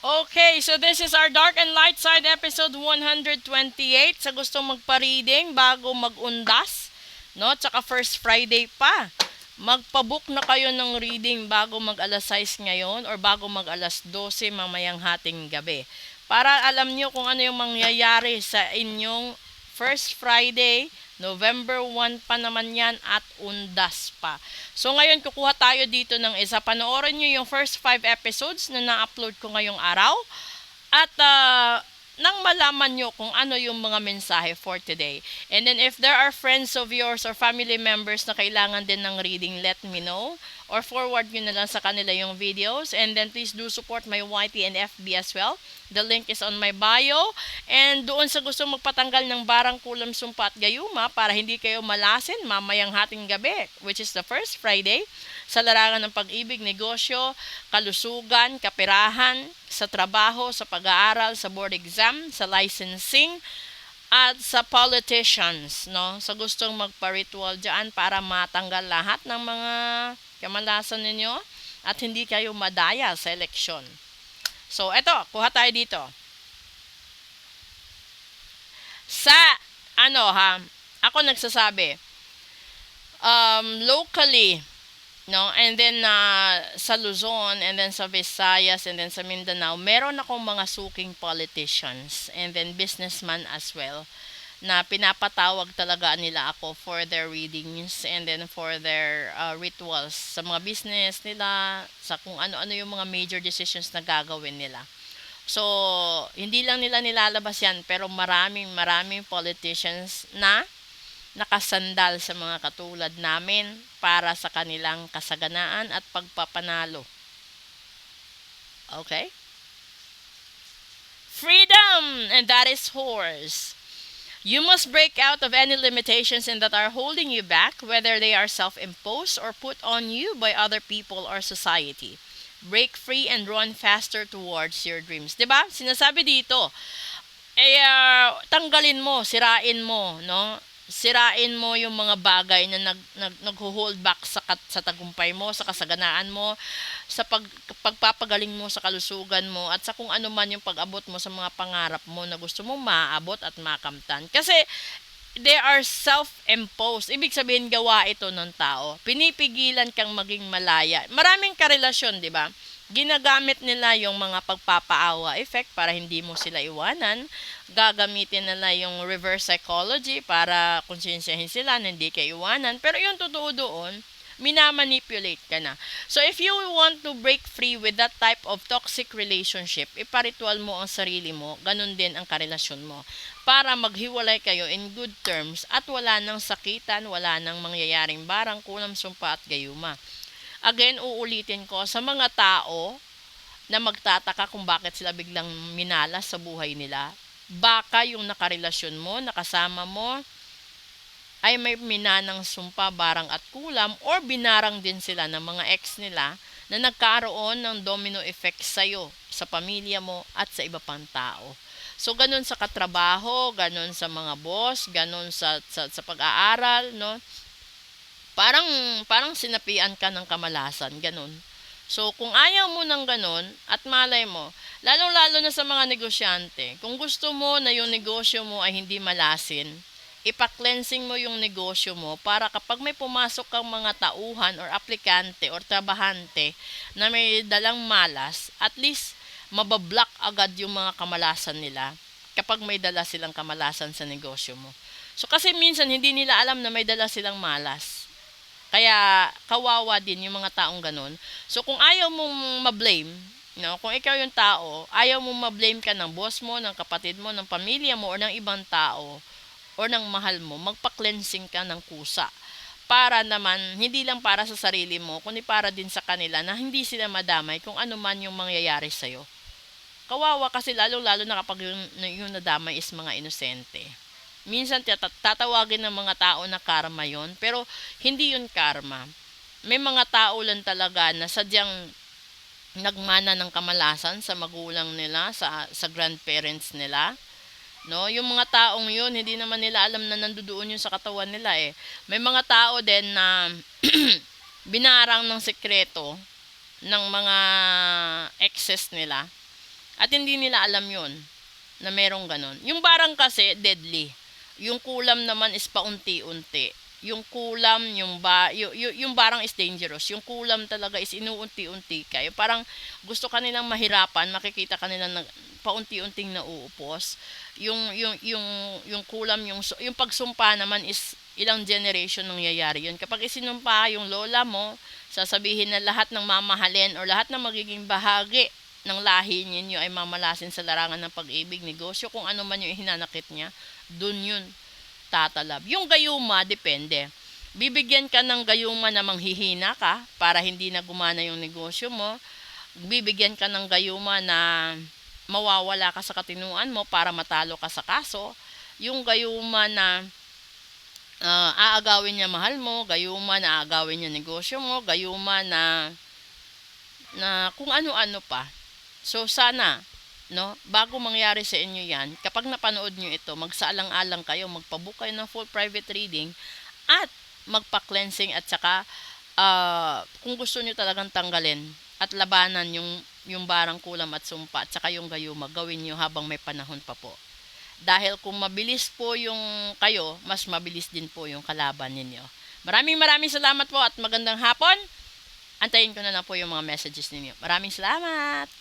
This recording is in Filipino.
Okay, so this is our Dark and Light Side episode 128. Sa gustong magpa-reading bago mag-undas, no? Tsaka first Friday pa. Magpabook na kayo ng reading bago mag alas 6 ngayon or bago mag alas 12 mamayang hating gabi. Para alam nyo kung ano yung mangyayari sa inyong first Friday, November 1 pa naman yan at undas pa. So ngayon kukuha tayo dito ng isa. Panoorin nyo yung first 5 episodes na na-upload ko ngayong araw. At nang malaman nyo kung ano yung mga mensahe for today. And then if there are friends of yours or family members na kailangan din ng reading, let me know. Or forward nyo na lang sa kanila yung videos. And then please do support my YT and FB as well. The link is on my bio. And doon sa gusto magpatanggal ng barang kulam, sumpa at gayuma para hindi kayo malasin mamayang hating gabi, which is the first Friday, sa larangan ng pag-ibig, negosyo, kalusugan, kaperahan, sa trabaho, sa pag-aaral, sa board exam, sa licensing, at sa politicians, no? Sa gustong magpa-ritual dyan para matanggal lahat ng mga kamalasan ninyo at hindi kayo madaya sa eleksyon. So, eto, kuha tayo dito. Sa, ako nagsasabi, locally, no, and then sa Luzon, and then sa Visayas, and then sa Mindanao, meron akong mga suking politicians and then businessman as well na pinapatawag talaga nila ako for their readings and then for their rituals sa mga business nila, sa kung ano-ano yung mga major decisions na gagawin nila. So, hindi lang nila nilalabas yan, pero maraming politicians na nakasandal sa mga katulad namin para sa kanilang kasaganaan at pagpapanalo. Okay? Freedom! And that is horse. You must break out of any limitations in that are holding you back, whether they are self-imposed or put on you by other people or society. Break free and run faster towards your dreams. 'Di ba? Sinasabi dito, tanggalin mo, sirain mo, no? Sirain mo yung mga bagay na nagho-hold back sa tagumpay mo, sa kasaganaan mo, sa pagpapagaling mo sa kalusugan mo, at sa kung ano man yung pag-abot mo sa mga pangarap mo na gusto mo maabot at makamtan. Kasi they are self-imposed. Ibig sabihin, gawa ito ng tao. Pinipigilan kang maging malaya. Maraming karelasyon, di ba? Ginagamit nila yung mga pagpapaawa effect para hindi mo sila iwanan. Gagamitin nila yung reverse psychology para konsensyahin sila na hindi ka iwanan. Pero yung totoo doon, minamanipulate ka na. So if you want to break free with that type of toxic relationship, iparitual mo ang sarili mo, ganun din ang karelasyon mo. Para maghiwalay kayo in good terms at wala nang sakitan, wala nang mangyayaring barang, kulam, sumpa at gayuma. Again, uulitin ko sa mga tao na magtataka kung bakit sila biglang minalas sa buhay nila. Baka yung nakarelasyon mo, nakasama mo, ay may minanang sumpa, barang at kulam, or binarang din sila ng mga ex nila na nagkaroon ng domino effect sa'yo, sa pamilya mo, at sa iba pang tao. So, ganun sa katrabaho, ganun sa mga boss, ganun sa pag-aaral, no? Parang sinapian ka ng kamalasan, ganun. So, kung ayaw mo ng ganun, at malay mo, lalong-lalo na sa mga negosyante, kung gusto mo na yung negosyo mo ay hindi malasin, ipa-cleansing mo yung negosyo mo para kapag may pumasok kang mga tauhan or aplikante or trabahante na may dalang malas, at least mabablock agad yung mga kamalasan nila kapag may dala silang kamalasan sa negosyo mo. So, kasi minsan hindi nila alam na may dala silang malas. Kaya kawawa din yung mga taong ganun. So kung ayaw mong ma-blame, no, kung ikaw yung tao, ayaw mong ma-blame ka ng boss mo, ng kapatid mo, ng pamilya mo, or ng ibang tao, or ng mahal mo, magpa-cleansing ka ng kusa. Para naman, hindi lang para sa sarili mo, kundi para din sa kanila na hindi sila madamay kung ano man yung mangyayari sa'yo. Kawawa kasi lalo-lalo na kapag yung nadamay is mga inosente. Minsan tatawagin ng mga tao na karma yon, pero hindi yun karma. May mga tao lang talaga na sadyang nagmana ng kamalasan sa magulang nila, sa grandparents nila. No, yung mga taong yun, hindi naman nila alam na nandoon yun sa katawan nila eh. May mga tao din na binarang ng sekreto ng mga exes nila At hindi nila alam yon na merong ganon. Yung barang kasi, deadly. Yung kulam naman is paunti-unti. Yung kulam, yung barang is dangerous. Yung kulam talaga is inuunti-unti ka. Yung parang gusto kanilang mahirapan, makikita kanilang paunti-unting nauupos. Yung kulam, yung pagsumpa naman is ilang generation nangyayari yun. Kapag isinumpa yung lola mo, sasabihin na lahat ng mamahalin or lahat ng magiging bahagi ng lahi ninyo ay mamalasin sa larangan ng pag-ibig, negosyo, kung ano man yung hinanakit niya, dun yun tatalab. Yung gayuma, depende. Bibigyan ka ng gayuma na manghihina ka para hindi na gumana yung negosyo mo. Bibigyan ka ng gayuma na mawawala ka sa katinuan mo para matalo ka sa kaso. Yung gayuma na aagawin niya mahal mo, gayuma na aagawin niya negosyo mo, gayuma na kung ano-ano pa. So sana, no, bago mangyari sa inyo yan, kapag napanood nyo ito, magsaalang-alang kayo, magpabook kayo ng full private reading at magpa-cleansing, at saka kung gusto nyo talagang tanggalin at labanan yung barang kulam at sumpa at saka yung gayuma, gawin nyo habang may panahon pa po. Dahil kung mabilis po yung kayo, mas mabilis din po yung kalaban ninyo. Maraming salamat po at magandang hapon. Antayin ko na lang po yung mga messages ninyo. Maraming salamat!